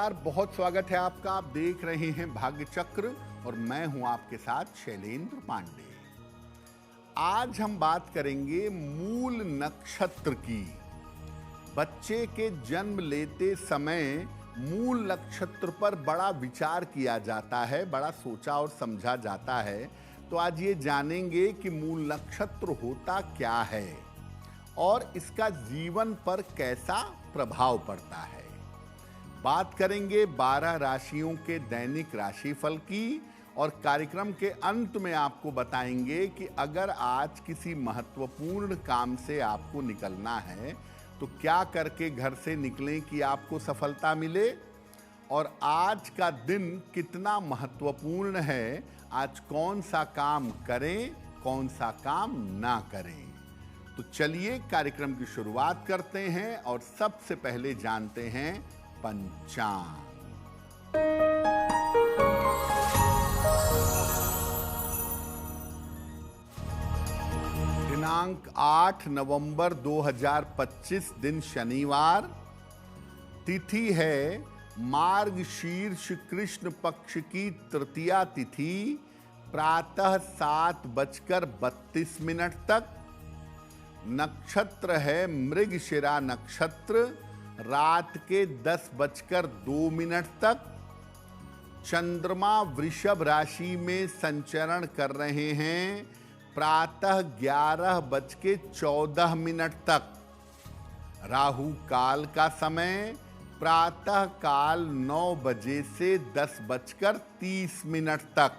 नमस्कार, बहुत स्वागत है आपका। आप देख रहे हैं भाग्य चक्र और मैं हूं आपके साथ शैलेंद्र पांडे। आज हम बात करेंगे मूल नक्षत्र की। बच्चे के जन्म लेते समय मूल नक्षत्र पर बड़ा विचार किया जाता है, बड़ा सोचा और समझा जाता है। तो आज ये जानेंगे कि मूल नक्षत्र होता क्या है और इसका जीवन पर कैसा प्रभाव पड़ता है। बात करेंगे 12 राशियों के दैनिक राशिफल की और कार्यक्रम के अंत में आपको बताएंगे कि अगर आज किसी महत्वपूर्ण काम से आपको निकलना है तो क्या करके घर से निकलें कि आपको सफलता मिले, और आज का दिन कितना महत्वपूर्ण है, आज कौन सा काम करें, कौन सा काम ना करें। तो चलिए कार्यक्रम की शुरुआत करते हैं और सबसे पहले जानते हैं पंचांग। दिनांक 8 नवंबर 2025, दिन शनिवार। तिथि है मार्गशीर्ष कृष्ण पक्ष की तृतीया तिथि, प्रातः 7:32 तक। नक्षत्र है मृगशिरा नक्षत्र, रात के 10:02 तक। चंद्रमा वृषभ राशि में संचरण कर रहे हैं, प्रातः 11:14 तक। राहु काल का समय प्रातः काल 9 बजे से 10:30 तक।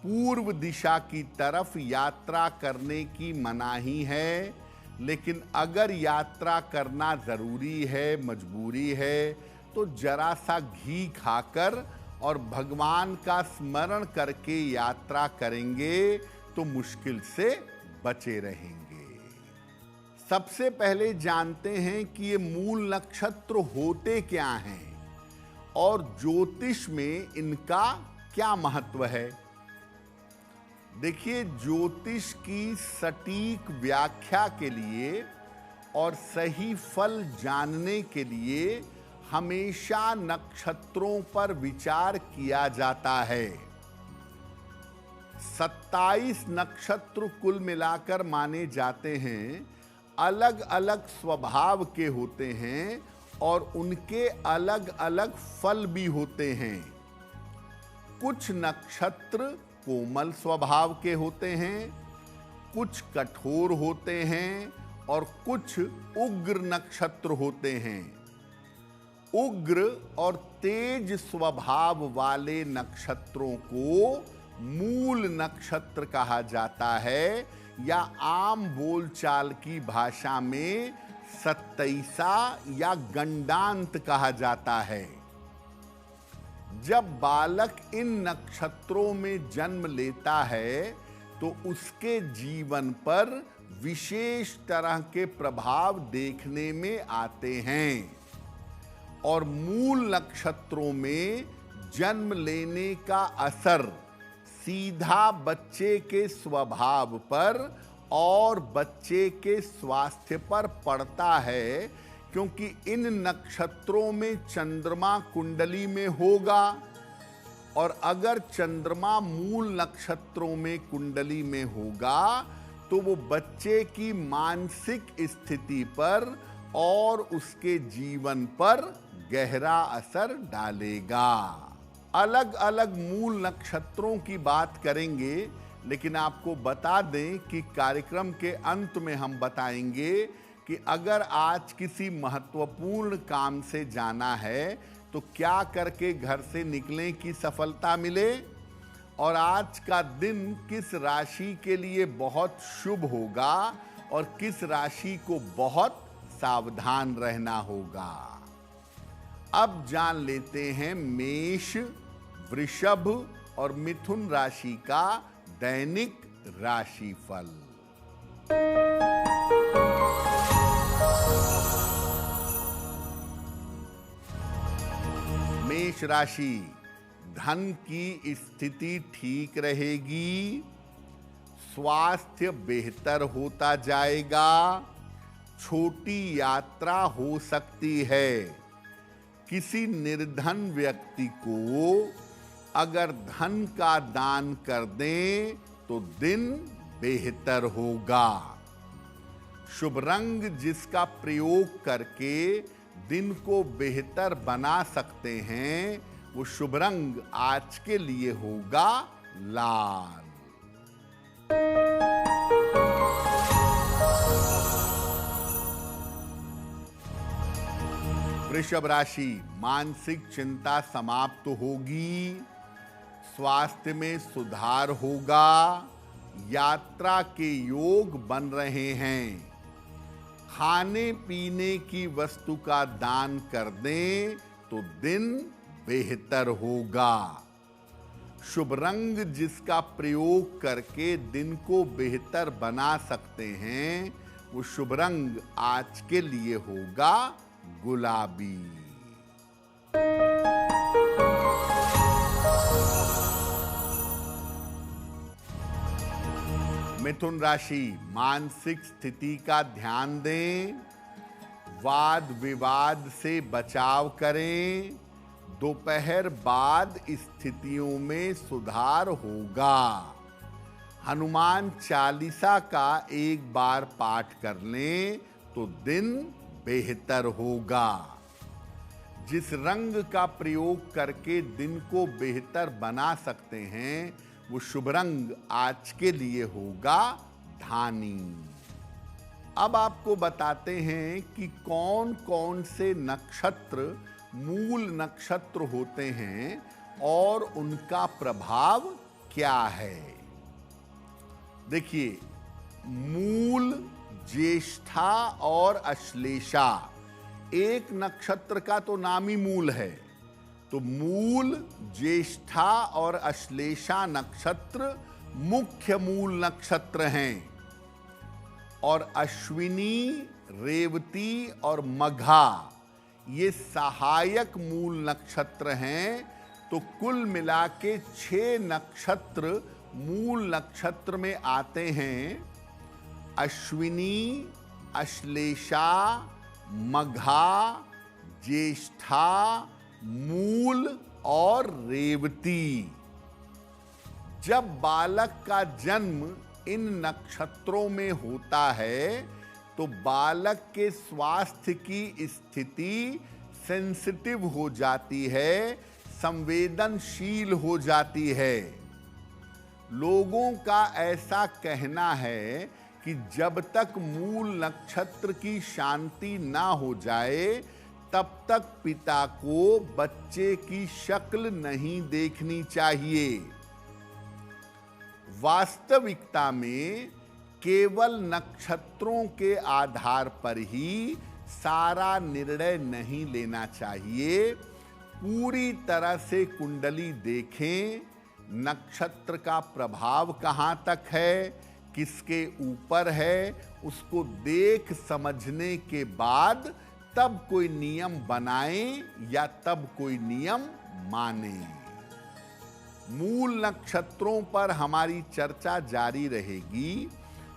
पूर्व दिशा की तरफ यात्रा करने की मनाही है, लेकिन अगर यात्रा करना जरूरी है, मजबूरी है, तो जरा सा घी खाकर और भगवान का स्मरण करके यात्रा करेंगे तो मुश्किल से बचे रहेंगे। सबसे पहले जानते हैं कि ये मूल नक्षत्र होते क्या हैं और ज्योतिष में इनका क्या महत्व है। देखिए, ज्योतिष की सटीक व्याख्या के लिए और सही फल जानने के लिए हमेशा नक्षत्रों पर विचार किया जाता है। 27 नक्षत्र कुल मिलाकर माने जाते हैं, अलग अलग स्वभाव के होते हैं और उनके अलग अलग फल भी होते हैं। कुछ नक्षत्र कोमल स्वभाव के होते हैं, कुछ कठोर होते हैं और कुछ उग्र नक्षत्र होते हैं। उग्र और तेज स्वभाव वाले नक्षत्रों को मूल नक्षत्र कहा जाता है, या आम बोलचाल की भाषा में सत्तैसा या गंडांत कहा जाता है। जब बालक इन नक्षत्रों में जन्म लेता है तो उसके जीवन पर विशेष तरह के प्रभाव देखने में आते हैं, और मूल नक्षत्रों में जन्म लेने का असर सीधा बच्चे के स्वभाव पर और बच्चे के स्वास्थ्य पर पड़ता है, क्योंकि इन नक्षत्रों में चंद्रमा कुंडली में होगा, और अगर चंद्रमा मूल नक्षत्रों में कुंडली में होगा तो वो बच्चे की मानसिक स्थिति पर और उसके जीवन पर गहरा असर डालेगा। अलग अलग मूल नक्षत्रों की बात करेंगे, लेकिन आपको बता दें कि कार्यक्रम के अंत में हम बताएंगे कि अगर आज किसी महत्वपूर्ण काम से जाना है तो क्या करके घर से निकलें कि सफलता मिले, और आज का दिन किस राशि के लिए बहुत शुभ होगा और किस राशि को बहुत सावधान रहना होगा। अब जान लेते हैं मेष, वृषभ और मिथुन राशि का दैनिक राशिफल। मेष राशि, धन की स्थिति ठीक रहेगी, स्वास्थ्य बेहतर होता जाएगा, छोटी यात्रा हो सकती है, किसी निर्धन व्यक्ति को अगर धन का दान कर दें तो दिन बेहतर होगा। शुभ रंग जिसका प्रयोग करके दिन को बेहतर बना सकते हैं, वो शुभ रंग आज के लिए होगा लाल। वृषभ राशि, मानसिक चिंता समाप्त होगी, स्वास्थ्य में सुधार होगा, यात्रा के योग बन रहे हैं। खाने पीने की वस्तु का दान कर दें तो दिन बेहतर होगा। शुभ रंग जिसका प्रयोग करके दिन को बेहतर बना सकते हैं, वो शुभ रंग आज के लिए होगा गुलाबी। मिथुन राशि, मानसिक स्थिति का ध्यान दें, वाद विवाद से बचाव करें, दोपहर बाद स्थितियों में सुधार होगा। हनुमान चालीसा का एक बार पाठ कर लें तो दिन बेहतर होगा। जिस रंग का प्रयोग करके दिन को बेहतर बना सकते हैं, वो शुभ रंग आज के लिए होगा धानी। अब आपको बताते हैं कि कौन कौन से नक्षत्र मूल नक्षत्र होते हैं और उनका प्रभाव क्या है। देखिए, मूल, ज्येष्ठा और अश्लेषा, एक नक्षत्र का तो नाम ही मूल है, तो मूल, ज्येष्ठा और अश्लेषा नक्षत्र मुख्य मूल नक्षत्र हैं और अश्विनी, रेवती और मघा ये सहायक मूल नक्षत्र हैं। तो कुल मिला के 6 नक्षत्र मूल नक्षत्र में आते हैं। अश्विनी, अश्लेषा, मघा, ज्येष्ठा, मूल और रेवती। जब बालक का जन्म इन नक्षत्रों में होता है तो बालक के स्वास्थ्य की स्थिति सेंसिटिव हो जाती है, संवेदनशील हो जाती है। लोगों का ऐसा कहना है कि जब तक मूल नक्षत्र की शांति ना हो जाए तब तक पिता को बच्चे की शक्ल नहीं देखनी चाहिए। वास्तविकता में केवल नक्षत्रों के आधार पर ही सारा निर्णय नहीं लेना चाहिए। पूरी तरह से कुंडली देखें, नक्षत्र का प्रभाव कहाँ तक है, किसके ऊपर है, उसको देख समझने के बाद तब कोई नियम बनाएं या तब कोई नियम मानें। मूल नक्षत्रों पर हमारी चर्चा जारी रहेगी,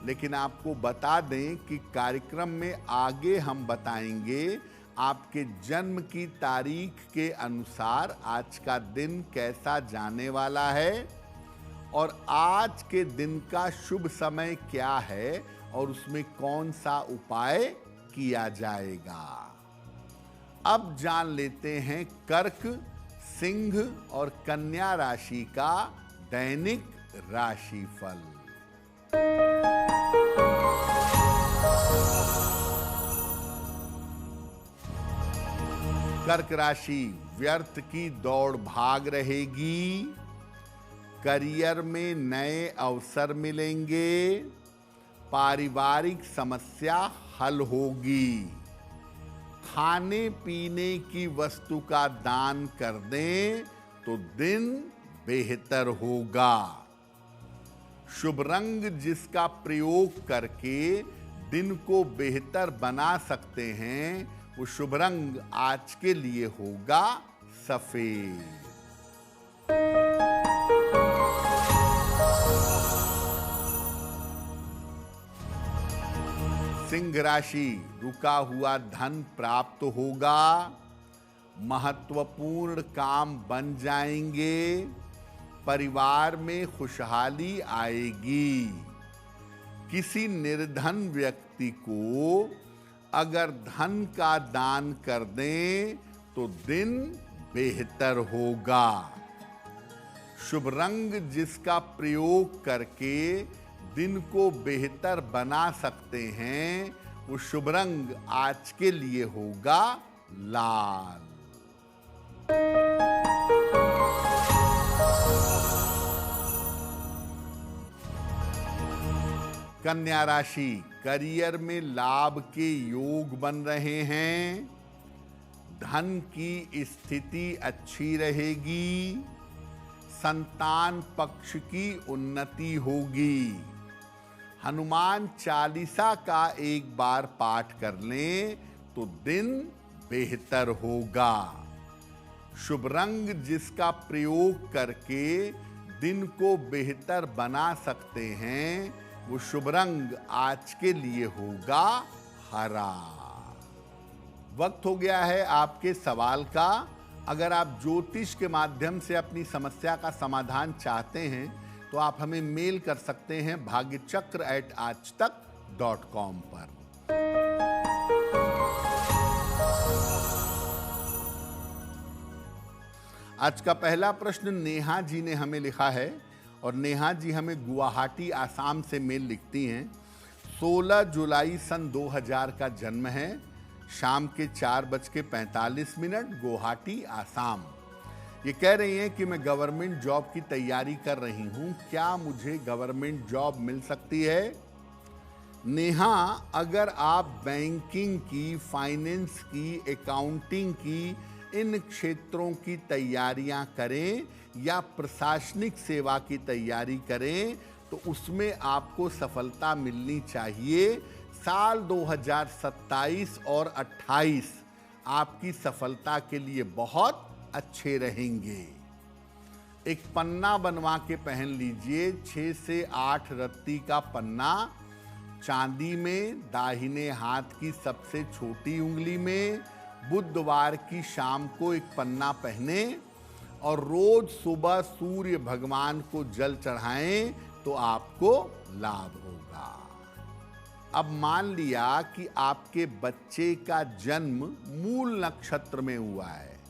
लेकिन आपको बता दें कि कार्यक्रम में आगे हम बताएंगे आपके जन्म की तारीख के अनुसार आज का दिन कैसा जाने वाला है और आज के दिन का शुभ समय क्या है और उसमें कौन सा उपाय किया जाएगा। अब जान लेते हैं कर्क, सिंह और कन्या राशि का दैनिक राशिफल। कर्क राशि, व्यर्थ की दौड़ भाग रहेगी, करियर में नए अवसर मिलेंगे, पारिवारिक समस्या हल होगी, खाने पीने की वस्तु का दान कर दें तो दिन बेहतर होगा। शुभ रंग जिसका प्रयोग करके दिन को बेहतर बना सकते हैं, वो शुभ रंग आज के लिए होगा सफेद। सिंह राशि, रुका हुआ धन प्राप्त होगा, महत्वपूर्ण काम बन जाएंगे, परिवार में खुशहाली आएगी। किसी निर्धन व्यक्ति को अगर धन का दान कर दें तो दिन बेहतर होगा। शुभ रंग जिसका प्रयोग करके दिन को बेहतर बना सकते हैं, वो शुभ रंग आज के लिए होगा लाल। कन्या राशि, करियर में लाभ के योग बन रहे हैं। धन की स्थिति अच्छी रहेगी। संतान पक्ष की उन्नति होगी। हनुमान चालीसा का एक बार पाठ कर लें तो दिन बेहतर होगा। शुभ रंग जिसका प्रयोग करके दिन को बेहतर बना सकते हैं, वो शुभ रंग आज के लिए होगा हरा। वक्त हो गया है आपके सवाल का। अगर आप ज्योतिष के माध्यम से अपनी समस्या का समाधान चाहते हैं तो आप हमें मेल कर सकते हैं bhagyachakra@aajtak.com पर। आज का पहला प्रश्न नेहा जी ने हमें लिखा है और नेहा जी हमें गुवाहाटी आसाम से मेल लिखती हैं। 16 जुलाई सन 2000 का जन्म है। शाम के 4:45 गुवाहाटी आसाम। ये कह रही हैं कि मैं गवर्नमेंट जॉब की तैयारी कर रही हूँ, क्या मुझे गवर्नमेंट जॉब मिल सकती है? नेहा, अगर आप बैंकिंग की, फाइनेंस की, अकाउंटिंग की, इन क्षेत्रों की तैयारियां करें या प्रशासनिक सेवा की तैयारी करें तो उसमें आपको सफलता मिलनी चाहिए। साल 2027 और 28 आपकी सफलता के लिए बहुत अच्छे रहेंगे। एक पन्ना बनवा के पहन लीजिए, 6 से 8 रत्ती का पन्ना, चांदी में, दाहिने हाथ की सबसे छोटी उंगली में। बुधवार की शाम को एक पन्ना पहने और रोज सुबह सूर्य भगवान को जल चढ़ाएं तो आपको लाभ होगा। अब मान लिया कि आपके बच्चे का जन्म मूल नक्षत्र में हुआ है,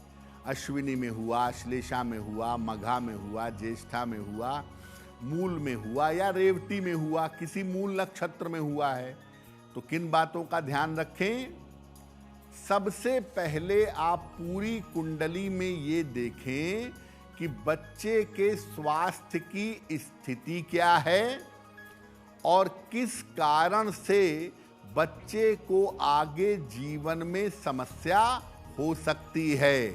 अश्विनी में हुआ, श्लेषा में हुआ, मघा में हुआ, ज्येष्ठा में हुआ, मूल में हुआ या रेवती में हुआ, किसी मूल नक्षत्र में हुआ है, तो किन बातों का ध्यान रखें? सबसे पहले आप पूरी कुंडली में ये देखें कि बच्चे के स्वास्थ्य की स्थिति क्या है और किस कारण से बच्चे को आगे जीवन में समस्या हो सकती है।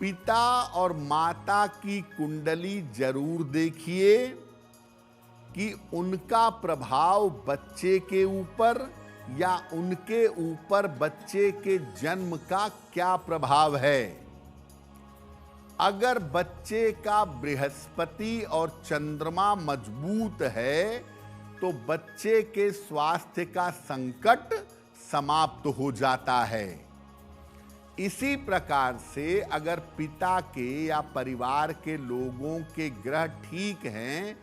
पिता और माता की कुंडली जरूर देखिए कि उनका प्रभाव बच्चे के ऊपर या उनके ऊपर बच्चे के जन्म का क्या प्रभाव है। अगर बच्चे का बृहस्पति और चंद्रमा मजबूत है तो बच्चे के स्वास्थ्य का संकट समाप्त हो जाता है। इसी प्रकार से अगर पिता के या परिवार के लोगों के ग्रह ठीक हैं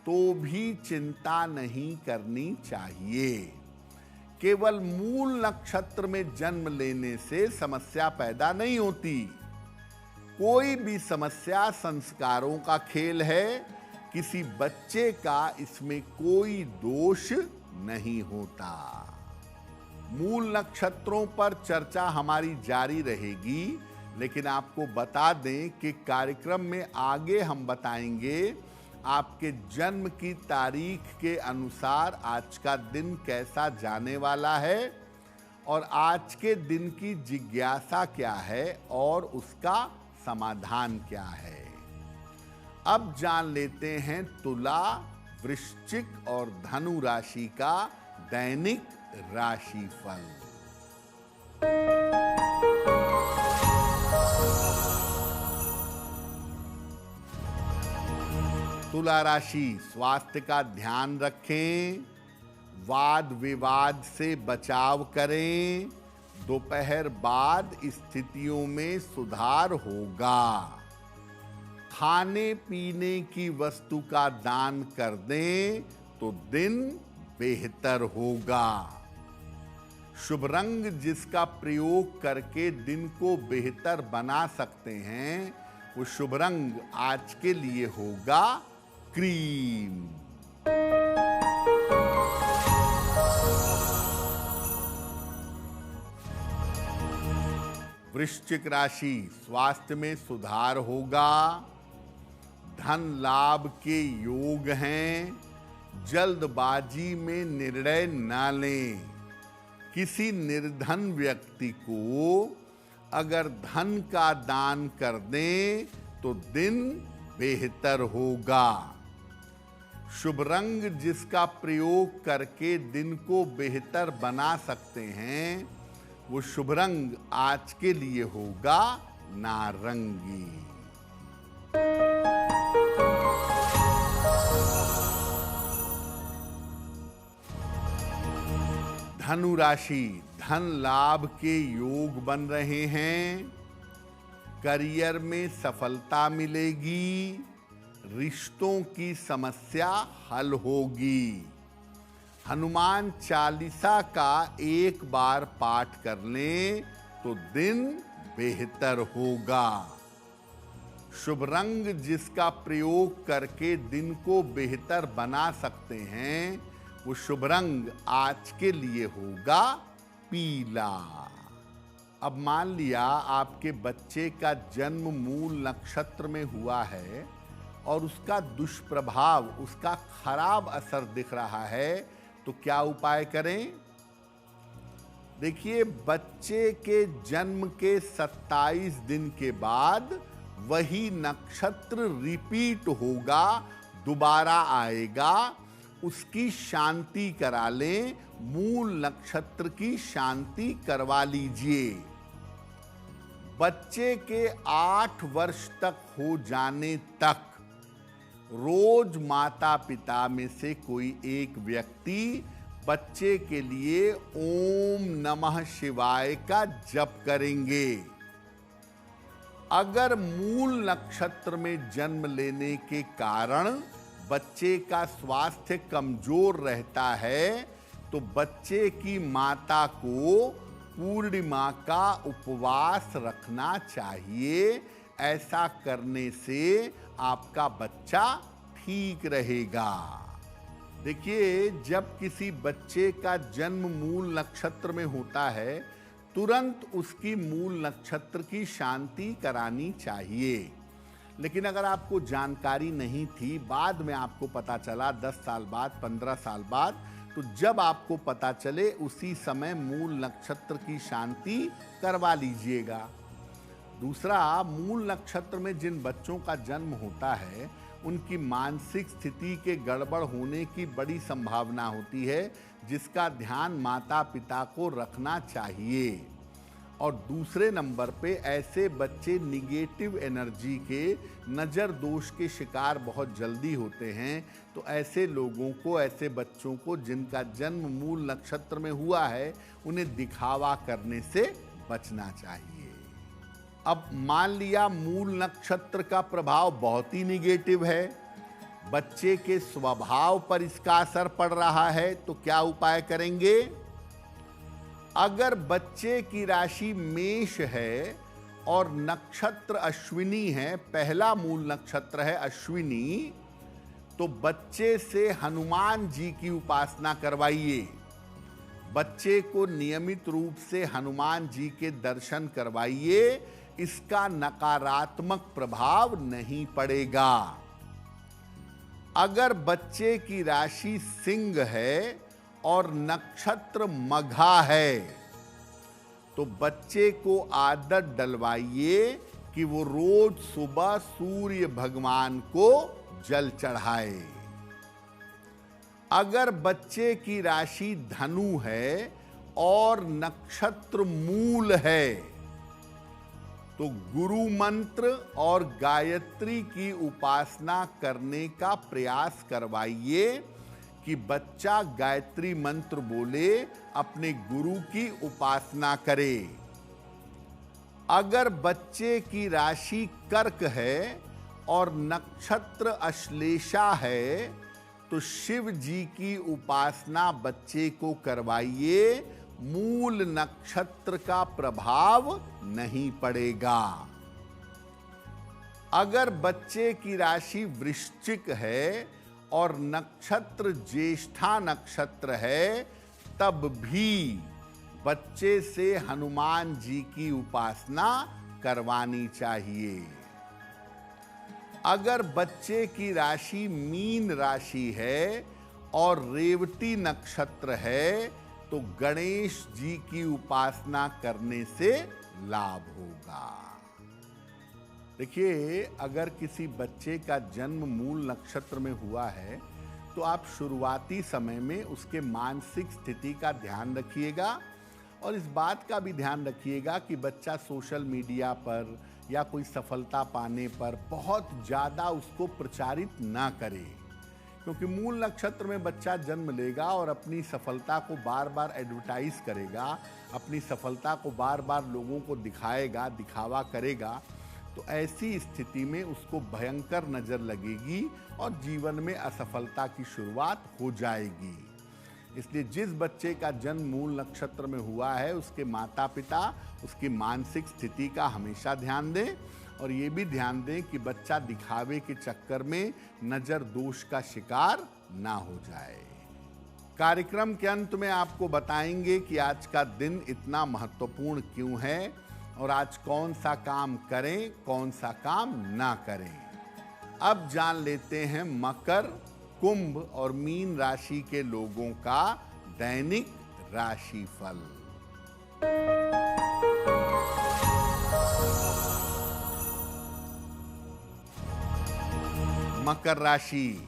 तो भी चिंता नहीं करनी चाहिए। केवल मूल नक्षत्र में जन्म लेने से समस्या पैदा नहीं होती। कोई भी समस्या संस्कारों का खेल है। किसी बच्चे का इसमें कोई दोष नहीं होता। मूल नक्षत्रों पर चर्चा हमारी जारी रहेगी, लेकिन आपको बता दें कि कार्यक्रम में आगे हम बताएंगे आपके जन्म की तारीख के अनुसार आज का दिन कैसा जाने वाला है और आज के दिन की जिज्ञासा क्या है और उसका समाधान क्या है। अब जान लेते हैं तुला, वृश्चिक और धनु राशि का दैनिक राशिफल। तुला राशि, स्वास्थ्य का ध्यान रखें, वाद विवाद से बचाव करें, दोपहर बाद स्थितियों में सुधार होगा। खाने पीने की वस्तु का दान कर दें तो दिन बेहतर होगा। शुभ रंग जिसका प्रयोग करके दिन को बेहतर बना सकते हैं, वो शुभ रंग आज के लिए होगा क्रीम। वृश्चिक राशि, स्वास्थ्य में सुधार होगा। धन लाभ के योग हैं। जल्दबाजी में निर्णय न लें। किसी निर्धन व्यक्ति को अगर धन का दान कर दें तो दिन बेहतर होगा। शुभ रंग जिसका प्रयोग करके दिन को बेहतर बना सकते हैं, वो शुभ रंग आज के लिए होगा नारंगी। धनु राशि, धन लाभ के योग बन रहे हैं। करियर में सफलता मिलेगी। रिश्तों की समस्या हल होगी। हनुमान चालीसा का एक बार पाठ कर लें तो दिन बेहतर होगा। शुभ रंग जिसका प्रयोग करके दिन को बेहतर बना सकते हैं, वो शुभ रंग आज के लिए होगा पीला। अब मान लिया आपके बच्चे का जन्म मूल नक्षत्र में हुआ है और उसका दुष्प्रभाव, उसका खराब असर दिख रहा है, तो क्या उपाय करें? देखिए, बच्चे के जन्म के 27 दिन के बाद वही नक्षत्र रिपीट होगा, दोबारा आएगा। उसकी शांति करा लें, मूल नक्षत्र की शांति करवा लीजिए। बच्चे के 8 वर्ष तक हो जाने तक रोज माता पिता में से कोई एक व्यक्ति बच्चे के लिए ओम नमः शिवाय का जप करेंगे। अगर मूल नक्षत्र में जन्म लेने के कारण बच्चे का स्वास्थ्य कमजोर रहता है, तो बच्चे की माता को पूर्णिमा का उपवास रखना चाहिए। ऐसा करने से आपका बच्चा ठीक रहेगा। देखिए, जब किसी बच्चे का जन्म मूल नक्षत्र में होता है, तुरंत उसकी मूल नक्षत्र की शांति करानी चाहिए। लेकिन अगर आपको जानकारी नहीं थी, बाद में आपको पता चला 10 साल बाद, 15 साल बाद, तो जब आपको पता चले उसी समय मूल नक्षत्र की शांति करवा लीजिएगा। दूसरा, मूल नक्षत्र में जिन बच्चों का जन्म होता है, उनकी मानसिक स्थिति के गड़बड़ होने की बड़ी संभावना होती है, जिसका ध्यान माता पिता को रखना चाहिए। और दूसरे नंबर पे ऐसे बच्चे निगेटिव एनर्जी के, नज़र दोष के शिकार बहुत जल्दी होते हैं। तो ऐसे लोगों को, ऐसे बच्चों को जिनका जन्म मूल नक्षत्र में हुआ है, उन्हें दिखावा करने से बचना चाहिए। अब मान लिया मूल नक्षत्र का प्रभाव बहुत ही निगेटिव है, बच्चे के स्वभाव पर इसका असर पड़ रहा है, तो क्या उपाय करेंगे? अगर बच्चे की राशि मेष है और नक्षत्र अश्विनी है, पहला मूल नक्षत्र है अश्विनी, तो बच्चे से हनुमान जी की उपासना करवाइए। बच्चे को नियमित रूप से हनुमान जी के दर्शन करवाइए। इसका नकारात्मक प्रभाव नहीं पड़ेगा। अगर बच्चे की राशि सिंह है और नक्षत्र मघा है, तो बच्चे को आदत डलवाइए कि वो रोज सुबह सूर्य भगवान को जल चढ़ाए। अगर बच्चे की राशि धनु है और नक्षत्र मूल है, तो गुरु मंत्र और गायत्री की उपासना करने का प्रयास करवाइए। कि बच्चा गायत्री मंत्र बोले, अपने गुरु की उपासना करे। अगर बच्चे की राशि कर्क है और नक्षत्र अश्लेषा है तो शिव जी की उपासना बच्चे को करवाइए, मूल नक्षत्र का प्रभाव नहीं पड़ेगा। अगर बच्चे की राशि वृश्चिक है और नक्षत्र ज्येष्ठा नक्षत्र है, तब भी बच्चे से हनुमान जी की उपासना करवानी चाहिए। अगर बच्चे की राशि मीन राशि है और रेवती नक्षत्र है तो गणेश जी की उपासना करने से लाभ होगा। देखिए, अगर किसी बच्चे का जन्म मूल नक्षत्र में हुआ है तो आप शुरुआती समय में उसके मानसिक स्थिति का ध्यान रखिएगा और इस बात का भी ध्यान रखिएगा कि बच्चा सोशल मीडिया पर या कोई सफलता पाने पर बहुत ज़्यादा उसको प्रचारित ना करे, क्योंकि मूल नक्षत्र में बच्चा जन्म लेगा और अपनी सफलता को बार बार एडवर्टाइज करेगा, अपनी सफलता को बार बार लोगों को दिखाएगा, दिखावा करेगा, तो ऐसी स्थिति में उसको भयंकर नज़र लगेगी और जीवन में असफलता की शुरुआत हो जाएगी। इसलिए जिस बच्चे का जन्म मूल नक्षत्र में हुआ है उसके माता पिता उसकी मानसिक स्थिति का हमेशा ध्यान दें और ये भी ध्यान दें कि बच्चा दिखावे के चक्कर में नज़र दोष का शिकार ना हो जाए। कार्यक्रम के अंत में आपको बताएंगे कि आज का दिन इतना महत्वपूर्ण क्यों है और आज कौन सा काम करें, कौन सा काम ना करें। अब जान लेते हैं मकर, कुंभ और मीन राशि के लोगों का दैनिक राशिफल। मकर राशि,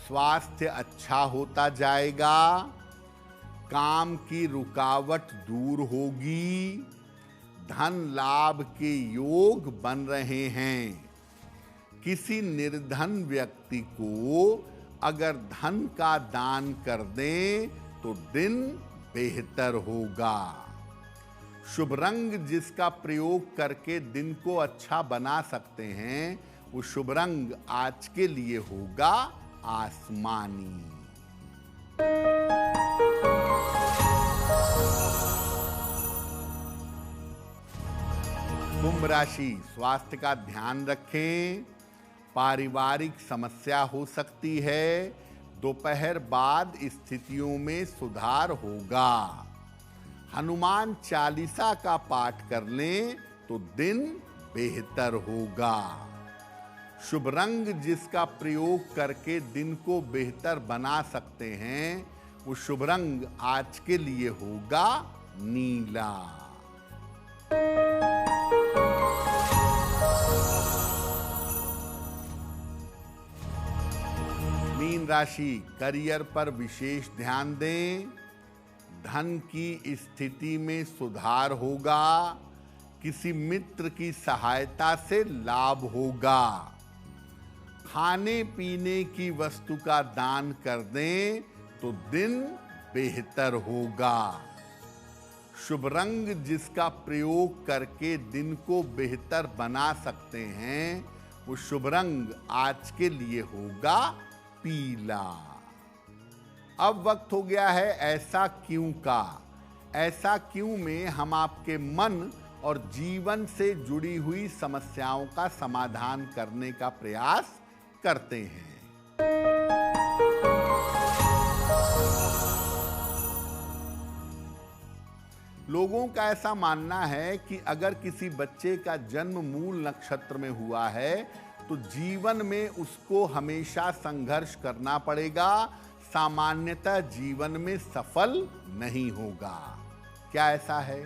स्वास्थ्य अच्छा होता जाएगा, काम की रुकावट दूर होगी, धन लाभ के योग बन रहे हैं। किसी निर्धन व्यक्ति को अगर धन का दान कर दें तो दिन बेहतर होगा। शुभ रंग जिसका प्रयोग करके दिन को अच्छा बना सकते हैं वो शुभ रंग आज के लिए होगा आसमानी। कुंभ राशि, स्वास्थ्य का ध्यान रखें, पारिवारिक समस्या हो सकती है, दोपहर बाद स्थितियों में सुधार होगा। हनुमान चालीसा का पाठ कर लें तो दिन बेहतर होगा। शुभ रंग जिसका प्रयोग करके दिन को बेहतर बना सकते हैं वो शुभ रंग आज के लिए होगा नीला। मीन राशि, करियर पर विशेष ध्यान दें, धन की स्थिति में सुधार होगा, किसी मित्र की सहायता से लाभ होगा। खाने पीने की वस्तु का दान कर दें तो दिन बेहतर होगा। शुभ रंग जिसका प्रयोग करके दिन को बेहतर बना सकते हैं वो शुभ रंग आज के लिए होगा पीला। अब वक्त हो गया है ऐसा क्यों का। ऐसा क्यों में हम आपके मन और जीवन से जुड़ी हुई समस्याओं का समाधान करने का प्रयास करते हैं। लोगों का ऐसा मानना है कि अगर किसी बच्चे का जन्म मूल नक्षत्र में हुआ है तो जीवन में उसको हमेशा संघर्ष करना पड़ेगा, सामान्यतः जीवन में सफल नहीं होगा। क्या ऐसा है?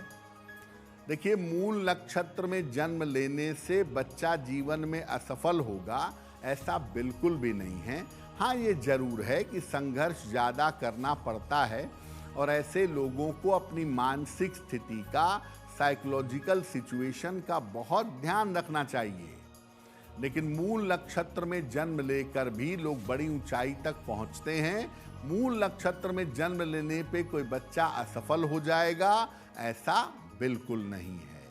देखिए, मूल नक्षत्र में जन्म लेने से बच्चा जीवन में असफल होगा ऐसा बिल्कुल भी नहीं है। हाँ, ये जरूर है कि संघर्ष ज़्यादा करना पड़ता है और ऐसे लोगों को अपनी मानसिक स्थिति का, साइकोलॉजिकल सिचुएशन का बहुत ध्यान रखना चाहिए। लेकिन मूल नक्षत्र में जन्म लेकर भी लोग बड़ी ऊंचाई तक पहुंचते हैं मूल नक्षत्र में जन्म लेने पे कोई बच्चा असफल हो जाएगा, ऐसा बिल्कुल नहीं है।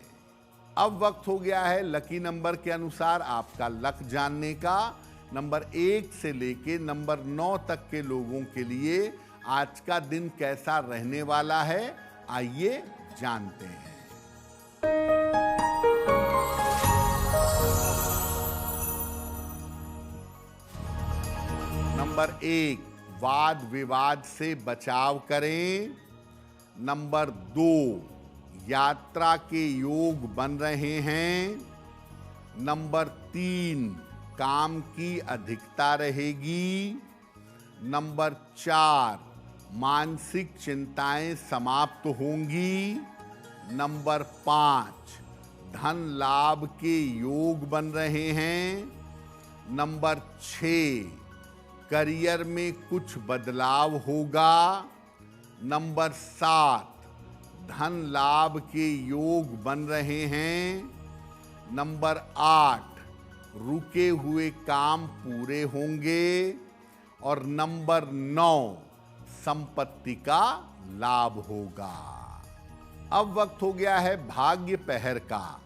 अब वक्त हो गया है लकी नंबर के अनुसार आपका लक जानने का। नंबर 1 से लेके नंबर 9 तक के लोगों के लिए आज का दिन कैसा रहने वाला है, आइए जानते हैं। नंबर 1, वाद विवाद से बचाव करें। नंबर 2, यात्रा के योग बन रहे हैं। नंबर 3, काम की अधिकता रहेगी। नंबर 4, मानसिक चिंताएं समाप्त होंगी। नंबर 5, धन लाभ के योग बन रहे हैं। नंबर 6, करियर में कुछ बदलाव होगा। नंबर 7, धन लाभ के योग बन रहे हैं। नंबर 8, रुके हुए काम पूरे होंगे। और नंबर 9, संपत्ति का लाभ होगा। अब वक्त हो गया है भाग्य पहर का।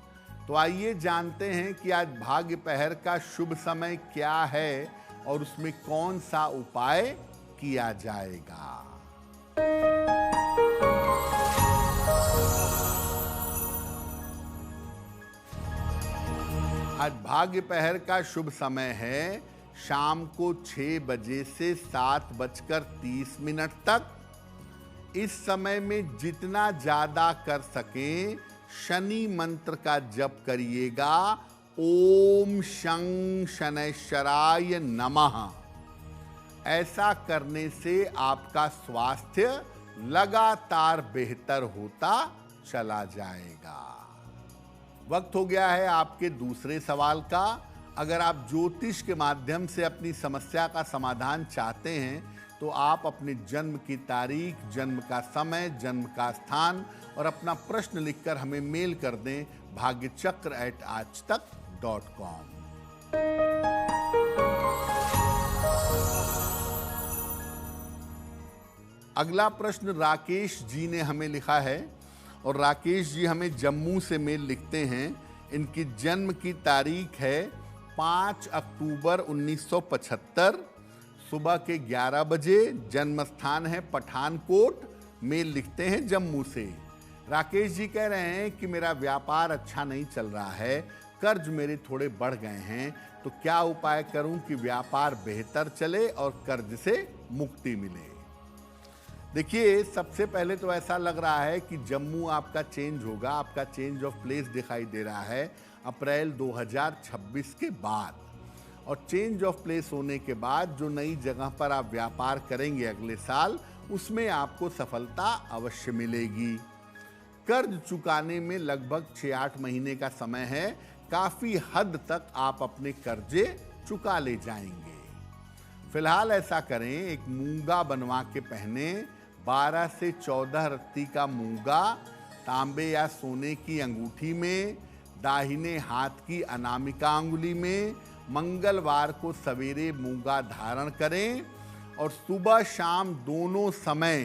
तो आइए जानते हैं कि आज भाग्य पहर का शुभ समय क्या है और उसमें कौन सा उपाय किया जाएगा। आज भाग्य पहर का शुभ समय है शाम को 6 बजे से 7:30 तक। इस समय में जितना ज्यादा कर सकें शनि मंत्र का जप करिएगा। ओम शं शनैश्चराय नमः। ऐसा करने से आपका स्वास्थ्य लगातार बेहतर होता चला जाएगा। वक्त हो गया है आपके दूसरे सवाल का। अगर आप ज्योतिष के माध्यम से अपनी समस्या का समाधान चाहते हैं तो आप अपने जन्म की तारीख, जन्म का समय, जन्म का स्थान और अपना प्रश्न लिखकर हमें मेल कर दें bhagyachakra@aajtak.com। अगला प्रश्न राकेश जी ने हमें लिखा है और राकेश जी हमें जम्मू से मेल लिखते हैं। इनकी जन्म की तारीख है 5 अक्टूबर 1975, सुबह के 11 बजे। जन्म स्थान है पठानकोट। मेल लिखते हैं जम्मू से। राकेश जी कह रहे हैं कि मेरा व्यापार अच्छा नहीं चल रहा है, कर्ज मेरे थोड़े बढ़ गए हैं, तो क्या उपाय करूं कि व्यापार बेहतर चले और कर्ज से मुक्ति मिले। देखिए, सबसे पहले तो ऐसा लग रहा है कि जम्मू आपका चेंज होगा। आपका चेंज ऑफ प्लेस दिखाई दे रहा है अप्रैल 2026 के बाद। और चेंज ऑफ प्लेस होने के बाद जो नई जगह पर आप व्यापार करेंगे अगले साल, उसमें आपको सफलता अवश्य मिलेगी। कर्ज चुकाने में लगभग 6-8 महीने का समय है। काफी हद तक आप अपने कर्जे चुका ले जाएंगे। फिलहाल ऐसा करें, एक मूंगा बनवा के पहने। 12 से 14 रत्ती का मूंगा तांबे या सोने की अंगूठी में, दाहिने हाथ की अनामिका अंगुली में मंगलवार को सवेरे मूंगा धारण करें और सुबह शाम दोनों समय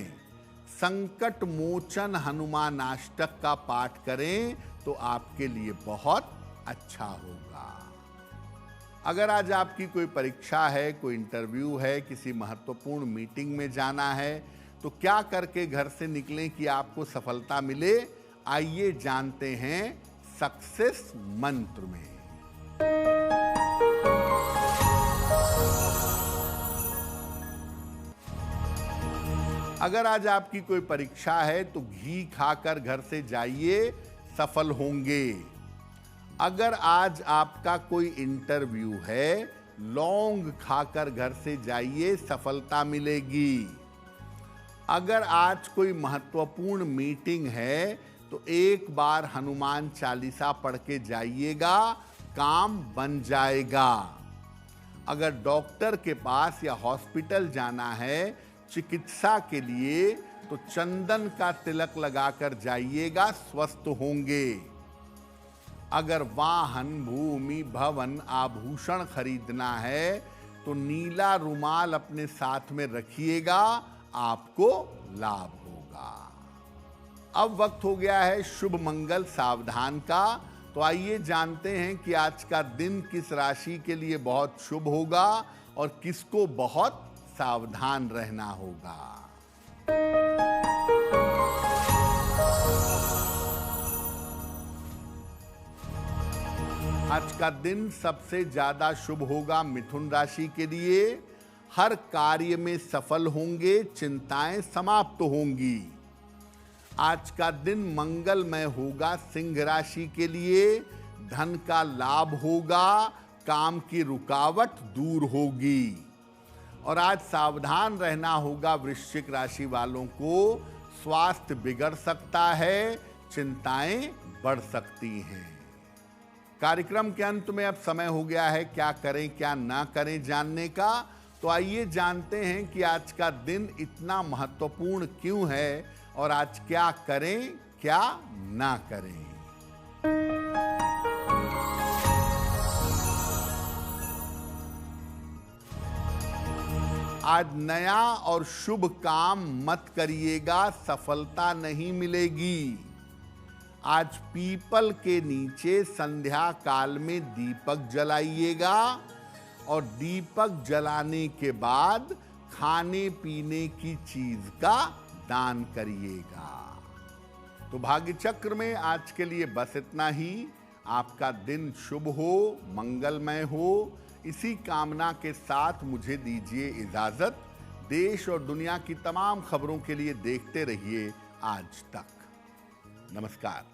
संकट मोचन हनुमानाष्टक का पाठ करें तो आपके लिए बहुत अच्छा होगा। अगर आज आपकी कोई परीक्षा है, कोई इंटरव्यू है, किसी महत्वपूर्ण मीटिंग में जाना है, तो क्या करके घर से निकलें कि आपको सफलता मिले, आइए जानते हैं सक्सेस मंत्र में। अगर आज आपकी कोई परीक्षा है तो घी खाकर घर से जाइए, सफल होंगे। अगर आज आपका कोई इंटरव्यू है, लौंग खाकर घर से जाइए, सफलता मिलेगी। अगर आज कोई महत्वपूर्ण मीटिंग है तो एक बार हनुमान चालीसा पढ़ के जाइएगा, काम बन जाएगा। अगर डॉक्टर के पास या हॉस्पिटल जाना है चिकित्सा के लिए तो चंदन का तिलक लगाकर जाइएगा, स्वस्थ होंगे। अगर वाहन, भूमि, भवन, आभूषण खरीदना है तो नीला रुमाल अपने साथ में रखिएगा, आपको लाभ होगा। अब वक्त हो गया है शुभ मंगल सावधान का। तो आइए जानते हैं कि आज का दिन किस राशि के लिए बहुत शुभ होगा और किसको बहुत सावधान रहना होगा। आज का दिन सबसे ज्यादा शुभ होगा मिथुन राशि के लिए। हर कार्य में सफल होंगे, चिंताएं समाप्त होंगी। आज का दिन मंगलमय होगा सिंह राशि के लिए। धन का लाभ होगा, काम की रुकावट दूर होगी। और आज सावधान रहना होगा वृश्चिक राशि वालों को। स्वास्थ्य बिगड़ सकता है, चिंताएं बढ़ सकती हैं। कार्यक्रम के अंत में अब समय हो गया है क्या करें क्या ना करें जानने का। तो आइए जानते हैं कि आज का दिन इतना महत्वपूर्ण क्यों है और आज क्या करें क्या ना करें। आज नया और शुभ काम मत करिएगा, सफलता नहीं मिलेगी। आज पीपल के नीचे संध्या काल में दीपक जलाइएगा और दीपक जलाने के बाद खाने पीने की चीज का दान करिएगा। तो भाग्य चक्र में आज के लिए बस इतना ही। आपका दिन शुभ हो, मंगलमय हो, इसी कामना के साथ मुझे दीजिए इजाजत। देश और दुनिया की तमाम खबरों के लिए देखते रहिए आज तक। नमस्कार।